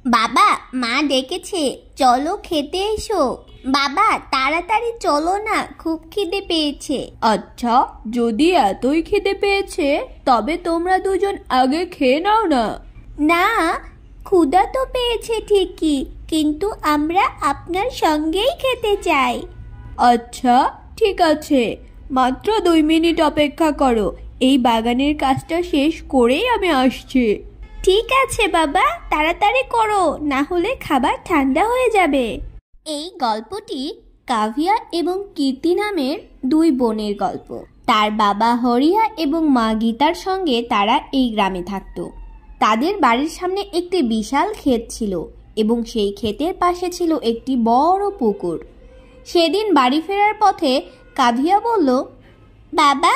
বাবা, মা ডেকেছে, চলো খেতে এসো। বাবা তাড়াতাড়ি চলো না, খুব খিদে পেয়েছে। আচ্ছা, যদি এতই খিদে পেয়েছে তবে তোমরা দুজন আগে খেয়ে নাও না। না, ক্ষুধা তো পেয়েছে ঠিকই, কিন্তু আমরা আপনার সঙ্গেই খেতে চাই। আচ্ছা ঠিক আছে, মাত্র 2 মিনিট অপেক্ষা করো, এই বাগানের কাজটা শেষ করেই আমি আসছি। ঠিক আছে বাবা, তাড়াতাড়ি করো, না হলে খাবার ঠান্ডা হয়ে যাবে। এই গল্পটি কাভিয়া এবং কীর্তি নামের 2 বোনের গল্প। তার বাবা হরিয়া এবং মা গীতার সঙ্গে তারা এই গ্রামে থাকত। তাদের বাড়ির সামনে একটি বিশাল ক্ষেত ছিল এবং সেই ক্ষেতের পাশে ছিল একটি বড় পুকুর। সেদিন বাড়ি ফেরার পথে কাভিয়া বলল, বাবা,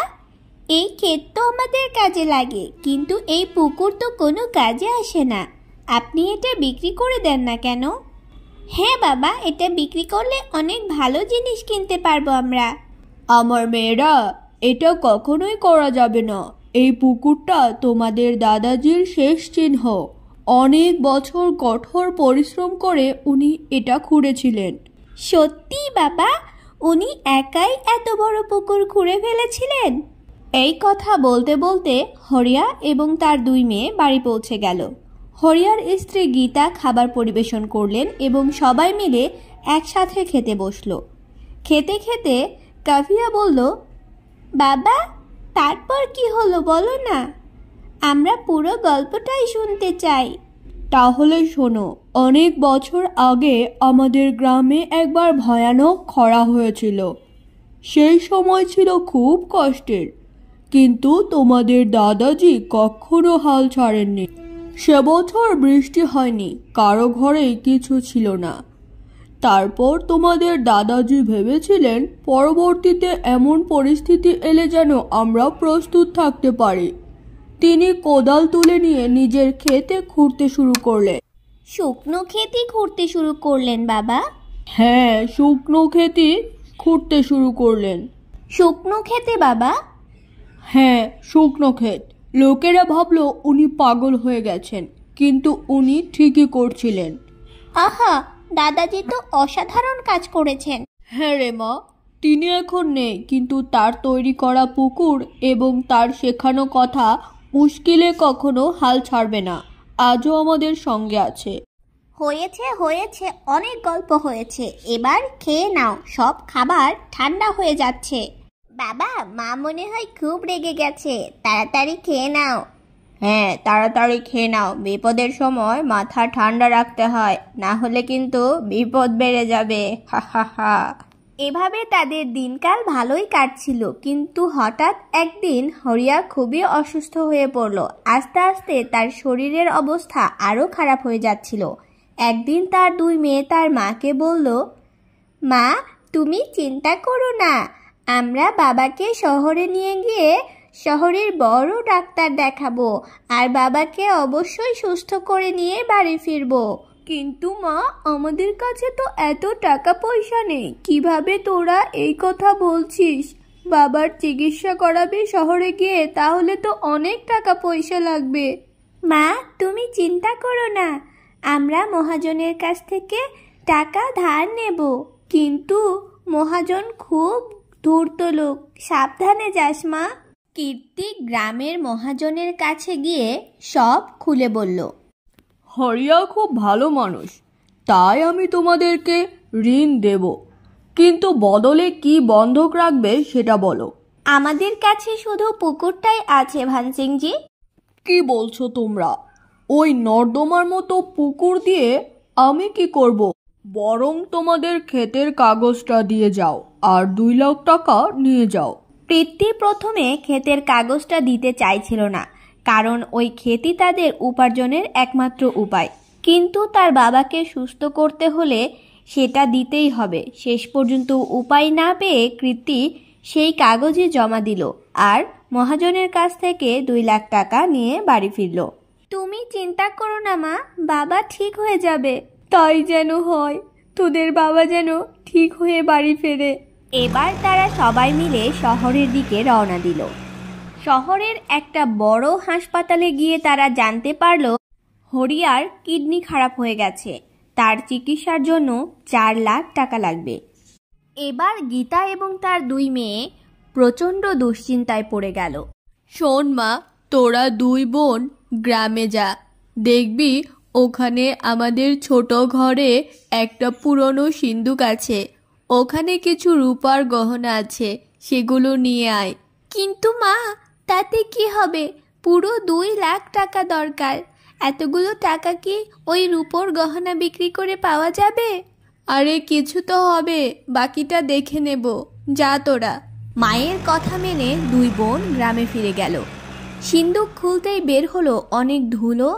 এই ক্ষেত তো আমাদের কাজে লাগে, কিন্তু এই পুকুর তো কোনো কাজে আসে না। আপনি এটা বিক্রি করে দেন না কেন? হ্যাঁ বাবা, এটা বিক্রি করলে অনেক ভালো জিনিস কিনতে পারবো আমরা। আমার মেয়েরা, এটা কখনোই করা যাবে না। এই পুকুরটা তোমাদের দাদাজির শেষ চিহ্ন। অনেক বছর কঠোর পরিশ্রম করে উনি এটা খুঁড়েছিলেন। সত্যি বাবা, উনি একাই এত বড় পুকুর খুঁড়ে ফেলেছিলেন? এই কথা বলতে বলতে হরিয়া এবং তার 2 মেয়ে বাড়ি পৌঁছে গেল। হরিয়ার স্ত্রী গীতা খাবার পরিবেশন করলেন এবং সবাই মিলে একসাথে খেতে বসলো। খেতে খেতে কাভিয়া বলল, বাবা, তারপর কি হলো বলো না, আমরা পুরো গল্পটাই শুনতে চাই। তাহলে শোনো, অনেক বছর আগে আমাদের গ্রামে একবার ভয়ানক খরা হয়েছিল। সেই সময় ছিল খুব কষ্টের, কিন্তু তোমাদের দাদাজি কখনো হাল ছাড়েননি। সে বছর বৃষ্টি হয়নি, কারো ঘরেই কিছু ছিল না। তারপর তোমাদের দাদাজি ভেবেছিলেন পরবর্তীতে এমন পরিস্থিতি এলে যেন আমরা প্রস্তুত থাকতে পারি। তিনি কোদাল তুলে নিয়ে নিজের ক্ষেতে খুঁড়তে শুরু করলেন। শুকনো ক্ষেতই খুঁড়তে শুরু করলেন বাবা? হ্যাঁ, শুকনো ক্ষেতই খুঁড়তে শুরু করলেন। শুকনো ক্ষেতে বাবা? হ্যাঁ, শুকনো ক্ষেত। লোকেরা ভাবলো উনি পাগল হয়ে গেছেন, কিন্তু উনি ঠিকই করছিলেন। আহা, দাদাজি তো অসাধারণ কাজ করেছেন। হ্যাঁ রে মা, তিনি এখন নেই, কিন্তু তার তৈরি করা পুকুর এবং তার শেখানো কথা মুশকিলে কখনো হাল ছাড়বে না, আজও আমাদের সঙ্গে আছে। হয়েছে হয়েছে, অনেক গল্প হয়েছে, এবার খেয়ে নাও, সব খাবার ঠান্ডা হয়ে যাচ্ছে। বাবা, মা মনে হয় খুব রেগে গেছে, তাড়াতাড়ি খেয়ে নাও। হ্যাঁ, তাড়াতাড়ি খেয়ে নাও, বিপদের সময় মাথা ঠান্ডা রাখতে হয়, না হলে কিন্তু বিপদ বেড়ে যাবে। হা হা হা। এভাবে তাদের দিনকাল ভালোই কাটছিল, কিন্তু হঠাৎ একদিন হরিয়া খুবই অসুস্থ হয়ে পড়ল। আস্তে আস্তে তার শরীরের অবস্থা আরও খারাপ হয়ে যাচ্ছিল। একদিন তার 2 মেয়ে তার মাকে বলল, মা, তুমি চিন্তা করো না, আমরা বাবাকে শহরে নিয়ে গিয়ে শহরের বড় ডাক্তার দেখাবো, আর বাবাকে অবশ্যই সুস্থ করে নিয়ে বাড়ি ফিরবো। কিন্তু মা, আমাদের কাছে তো এত টাকা পয়সা নেই, কিভাবে তোরা এই কথা বলছিস? বাবার চিকিৎসা করাবি শহরে গিয়ে, তাহলে তো অনেক টাকা পয়সা লাগবে। মা, তুমি চিন্তা করো না, আমরা মহাজনের কাছ থেকে টাকা ধার নেব, কিন্তু মহাজন খুব ধূর্ত লোক, সাবধানে যাস মা। কীর্তি গ্রামের মহাজনের কাছে গিয়ে সব খুলে বলল। হরিয়া খুব ভালো মানুষ, তাই আমি তোমাদেরকে ঋণ দেব, কিন্তু বদলে কি বন্ধক রাখবে সেটা বলো। আমাদের কাছে শুধু পুকুরটাই আছে ভানসিংজি। কি বলছো তোমরা? ওই নর্দমার মতো পুকুর দিয়ে আমি কি করব? বরং তোমাদের ক্ষেতের কাগজটা দিয়ে যাও আর 2 লাখ টাকা নিয়ে যাও। কীর্তি প্রথমে ক্ষেতের কাগজটা দিতে চাইছিল না, কারণ ওই ক্ষেতই তাদের উপার্জনের একমাত্র উপায়। কিন্তু তার বাবাকে সুস্থ করতে হলে সেটা দিতেই হবে। শেষ পর্যন্ত উপায় না পেয়ে কীর্তি সেই কাগজে জমা দিল আর মহাজনের কাছ থেকে 2 লাখ টাকা নিয়ে বাড়ি ফিরল। তুমি চিন্তা করো না মা, বাবা ঠিক হয়ে যাবে। তাই যেন হয়, তোদের বাবা যেন ঠিক হয়ে বাড়ি ফেরে। এবার তারা সবাই মিলে শহরের দিকে রওনা দিল। শহরের একটা বড় হাসপাতালে গিয়ে তারা জানতে পারল হরিয়ার কিডনি খারাপ হয়ে গেছে, তার চিকিৎসার জন্য 4 লাখ টাকা লাগবে। এবার গীতা এবং তার 2 মেয়ে প্রচণ্ড দুশ্চিন্তায় পড়ে গেল। শোন মা, তোরা 2 বোন গ্রামে যা, দেখবি ওখানে আমাদের ছোট ঘরে একটা পুরনো সিন্দুক আছে, ওখানে কিছু রূপার গহনা আছে, সেগুলো নিয়ে আয়। কিন্তু মা, তাতে কি হবে? পুরো 2 লাখ টাকা দরকার। এতগুলো টাকা কি ওই রূপোর গহনা বিক্রি করে পাওয়া যাবে? আরে কিছু তো হবে, বাকিটা দেখে নেব, যা তোরা। মায়ের কথা মেনে 2 বোন গ্রামে ফিরে গেল। সিন্দুক খুলতেই বের হলো অনেক ধুলো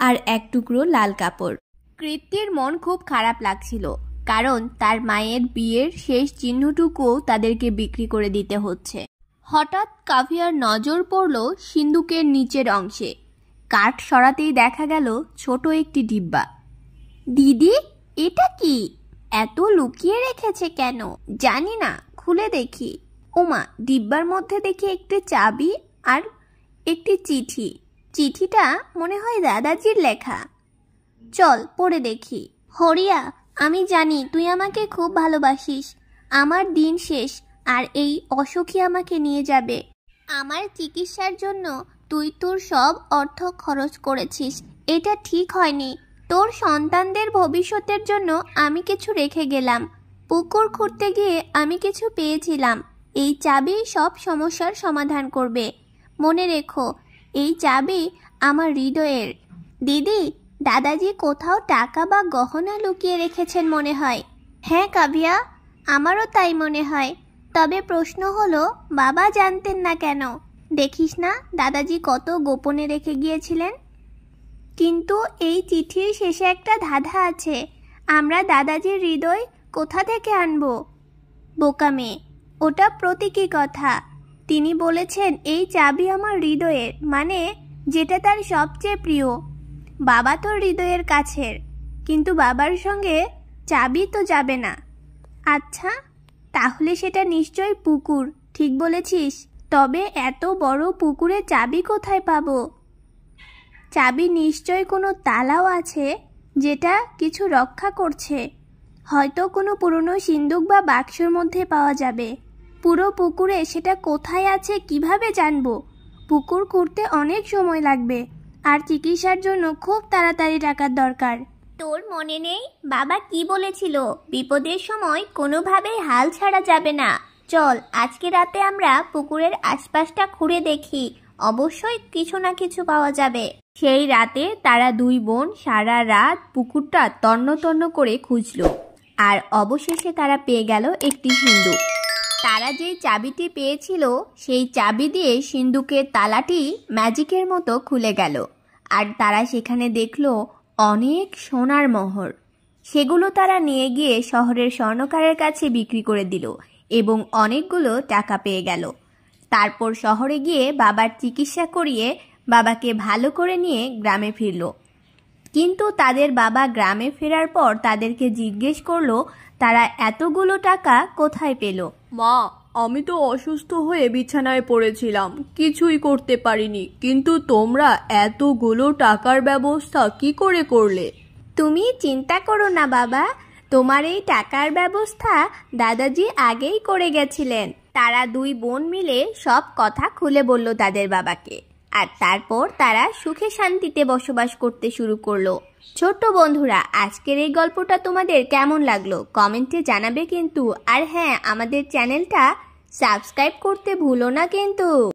আর এক টুকরো লাল কাপড়। কৃত্যের মন খুব খারাপ লাগছিল, কারণ তার মায়ের বিয়ের শেষ চিহ্নটুকুও তাদেরকে বিক্রি করে দিতে হচ্ছে। হঠাৎ কাভিয়ার নজর পড়ল সিন্দুকের নিচের অংশে। কাঠ সরাতেই দেখা গেল ছোট একটি ডিব্বা। দিদি, এটা কি? এত লুকিয়ে রেখেছে কেন? জানি না, খুলে দেখি। ওমা, ডিব্বার মধ্যে দেখি একটি চাবি আর একটি চিঠি। চিঠিটা মনে হয় দাদাজির লেখা। চল পড়ে দেখি। হরিয়া, আমি জানি তুই আমাকে খুব ভালোবাসিস। আমার দিন শেষ আর এই অসুখী আমাকে নিয়ে যাবে। আমার চিকিৎসার জন্য তুই তোর সব অর্থ খরচ করেছিস, এটা ঠিক হয়নি। তোর সন্তানদের ভবিষ্যতের জন্য আমি কিছু রেখে গেলাম। পুকুর খুঁড়তে গিয়ে আমি কিছু পেয়েছিলাম। এই চাবি সব সমস্যার সমাধান করবে। মনে রেখো, এই চাবি আমার হৃদয়ের। দিদি, দাদাজি কোথাও টাকা বা গহনা লুকিয়ে রেখেছেন মনে হয়। হ্যাঁ কাভিয়া, আমারও তাই মনে হয়। তবে প্রশ্ন হলো, বাবা জানতেন না কেন? দেখিস না দাদাজি কত গোপনে রেখে গিয়েছিলেন। কিন্তু এই চিঠির শেষে একটা ধাঁধা আছে। আমরা দাদাজির হৃদয় কোথা থেকে আনবো? বোকা মেয়ে, ওটা প্রতীকী কথা। তিনি বলেছেন এই চাবি আমার হৃদয়ের, মানে যেটা তার সবচেয়ে প্রিয়। বাবা তো হৃদয়ের কাছের, কিন্তু বাবার সঙ্গে চাবি তো যাবে না। আচ্ছা, তাহলে সেটা নিশ্চয়ই পুকুর। ঠিক বলেছিস। তবে এত বড় পুকুরে চাবি কোথায় পাবো? চাবি নিশ্চয় কোনো তালাও আছে যেটা কিছু রক্ষা করছে। হয়তো কোনো পুরনো সিন্দুক বা বাক্সের মধ্যে পাওয়া যাবে। পুরো পুকুরে সেটা কোথায় আছে কিভাবে জানবো? পুকুর খুঁড়তে অনেক সময় লাগবে, আর চিকিৎসার জন্য খুব তাড়াতাড়ি টাকার দরকার। তোর মনে নেই বাবা কি বলেছিল? বিপদের সময় কোনোভাবেই হাল ছাড়া যাবে না। চল আজকে রাতে আমরা পুকুরের আশপাশটা ঘুরে দেখি, অবশ্যই কিছু না কিছু পাওয়া যাবে। সেই রাতে তারা 2 বোন সারা রাত পুকুরটা তন্ন তন্ন করে খুঁজলো, আর অবশেষে তারা পেয়ে গেল একটি সিন্দুক। তারা যেই চাবিটি পেয়েছিল সেই চাবি দিয়ে সিন্দুকের তালাটি ম্যাজিকের মতো খুলে গেল, আর তারা সেখানে দেখলো অনেক সোনার মোহর। সেগুলো তারা নিয়ে গিয়ে শহরের স্বর্ণকারের কাছে বিক্রি করে দিল এবং অনেকগুলো টাকা পেয়ে গেল। তারপর শহরে গিয়ে বাবার চিকিৎসা করিয়ে বাবাকে ভালো করে নিয়ে গ্রামে ফিরল। কিন্তু তাদের বাবা গ্রামে ফেরার পর তাদেরকে জিজ্ঞেস করলো তারা এতগুলো টাকা কোথায় পেল। মা, আমি তো অসুস্থ হয়ে বিছানায় পড়েছিলাম, কিছুই করতে পারিনি, কিন্তু তোমরা এতগুলো টাকার ব্যবস্থা কি করে করলে? তুমি চিন্তা করো না বাবা, তোমার এই টাকার ব্যবস্থা দাদাজি আগেই করে গেছিলেন। তারা 2 বোন মিলে সব কথা খুলে বলল তাদের বাবাকে, আর তারপর তারা সুখে শান্তিতে বসবাস করতে শুরু করলো। ছোট্ট বন্ধুরা, আজকের এই গল্পটা তোমাদের কেমন লাগলো কমেন্টে জানাবে কিন্তু। আর হ্যাঁ, আমাদের চ্যানেলটা সাবস্ক্রাইব করতে ভুলো না কিন্তু।